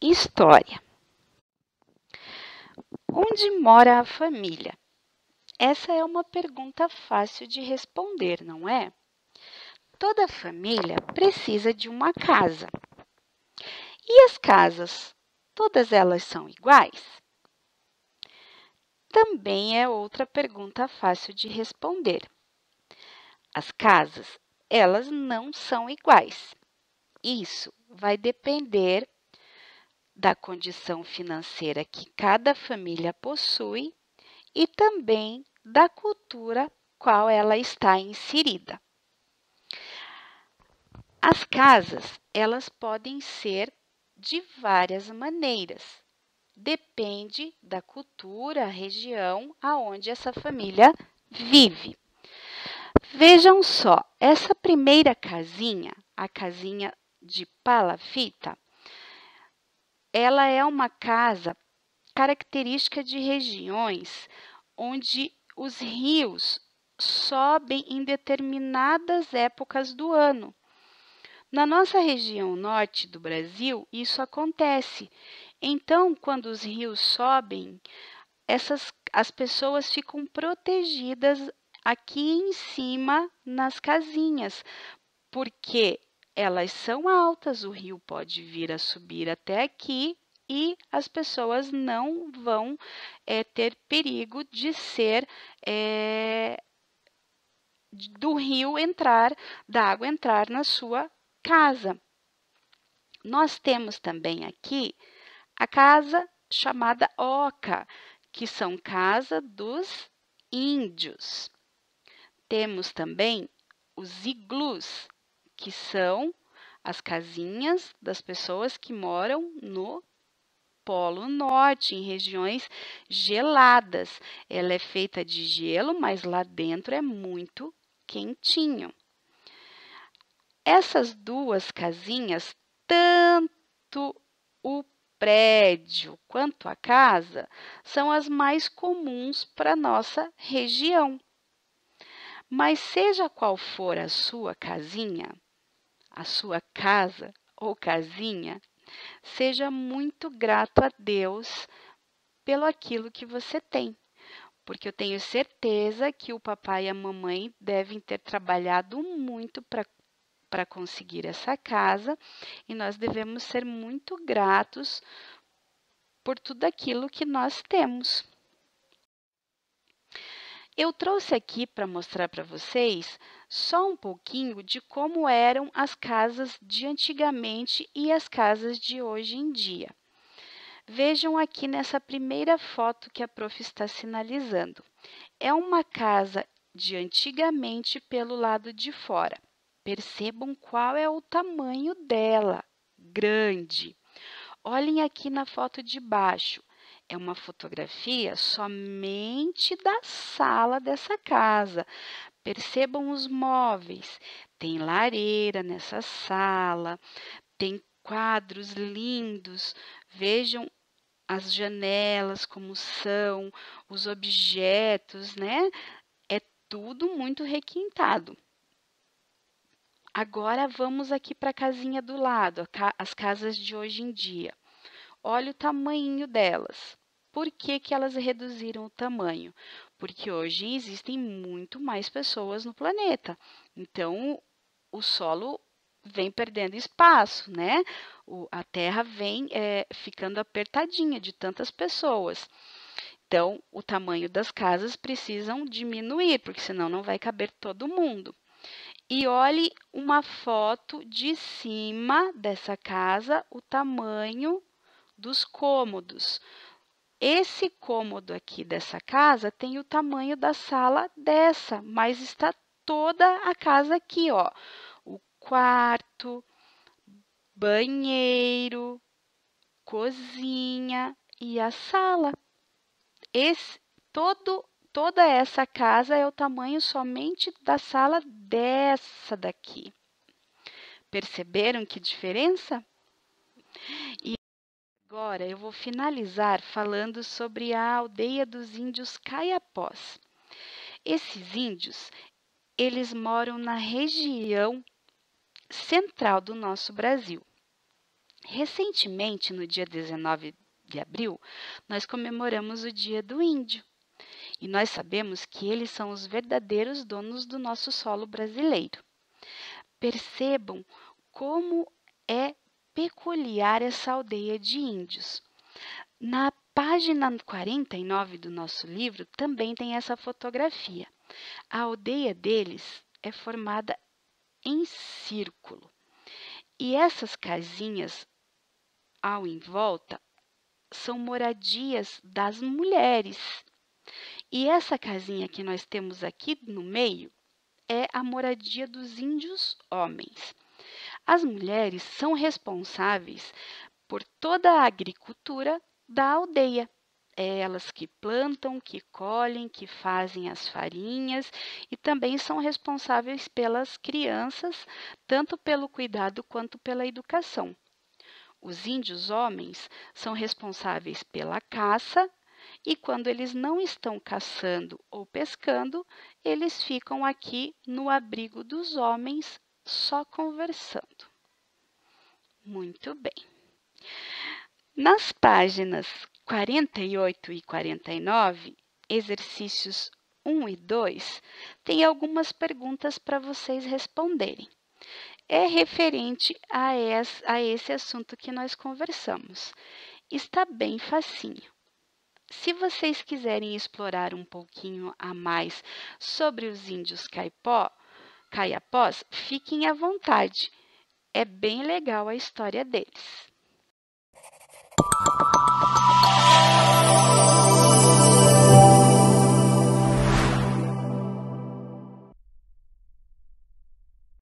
História. Onde mora a família? Essa é uma pergunta fácil de responder, não é? Toda família precisa de uma casa. E as casas? Todas elas são iguais? Também é outra pergunta fácil de responder. As casas, elas não são iguais. Isso vai depender da condição financeira que cada família possui e também da cultura qual ela está inserida. As casas, elas podem ser de várias maneiras. Depende da cultura, região aonde essa família vive. Vejam só, essa primeira casinha, a casinha de palafita, ela é uma casa característica de regiões onde os rios sobem em determinadas épocas do ano. Na nossa região norte do Brasil, isso acontece. Então, quando os rios sobem, as pessoas ficam protegidas aqui em cima nas casinhas, porque elas são altas, o rio pode vir a subir até aqui e as pessoas não vão ter perigo de ser do rio entrar, da água entrar na sua casa. Nós temos também aqui a casa chamada oca, que são casa dos índios. Temos também os iglus, que são as casinhas das pessoas que moram no Polo Norte, em regiões geladas. Ela é feita de gelo, mas lá dentro é muito quentinho. Essas duas casinhas, tanto o prédio quanto a casa, são as mais comuns para a nossa região. Mas seja qual for a sua casinha, a sua casa ou casinha, seja muito grato a Deus pelo aquilo que você tem, porque eu tenho certeza que o papai e a mamãe devem ter trabalhado muito para conseguir essa casa e nós devemos ser muito gratos por tudo aquilo que nós temos. Eu trouxe aqui para mostrar para vocês só um pouquinho de como eram as casas de antigamente e as casas de hoje em dia. Vejam aqui nessa primeira foto que a prof está sinalizando. É uma casa de antigamente pelo lado de fora. Percebam qual é o tamanho dela, grande. Olhem aqui na foto de baixo. É uma fotografia somente da sala dessa casa. Percebam os móveis. Tem lareira nessa sala, tem quadros lindos. Vejam as janelas como são, os objetos, né? É tudo muito requintado. Agora vamos aqui para a casinha do lado, as casas de hoje em dia. Olha o tamanho delas. Por que que elas reduziram o tamanho? Porque hoje existem muito mais pessoas no planeta. Então, o solo vem perdendo espaço, né? A terra vem ficando apertadinha de tantas pessoas. Então, o tamanho das casas precisam diminuir, porque senão não vai caber todo mundo. E olhe uma foto de cima dessa casa, o tamanho dos cômodos. Esse cômodo aqui dessa casa tem o tamanho da sala dessa, mas está toda a casa aqui, ó. O quarto, banheiro, cozinha e a sala. Toda essa casa é o tamanho somente da sala dessa daqui. Perceberam que diferença? E agora eu vou finalizar falando sobre a aldeia dos índios Caiapós. Esses índios, eles moram na região central do nosso Brasil. Recentemente, no dia 19 de abril, nós comemoramos o Dia do Índio. E nós sabemos que eles são os verdadeiros donos do nosso solo brasileiro. Percebam como é peculiar essa aldeia de índios. Na página 49 do nosso livro também tem essa fotografia. A aldeia deles é formada em círculo. E essas casinhas ao em volta são moradias das mulheres. E essa casinha que nós temos aqui no meio é a moradia dos índios homens. As mulheres são responsáveis por toda a agricultura da aldeia. É elas que plantam, que colhem, que fazem as farinhas e também são responsáveis pelas crianças, tanto pelo cuidado quanto pela educação. Os índios homens são responsáveis pela caça e quando eles não estão caçando ou pescando, eles ficam aqui no abrigo dos homens só conversando. Muito bem. Nas páginas 48 e 49, exercícios 1 e 2, tem algumas perguntas para vocês responderem. É referente a esse assunto que nós conversamos. Está bem facinho. Se vocês quiserem explorar um pouquinho a mais sobre os índios caiapós, fiquem à vontade. É bem legal a história deles.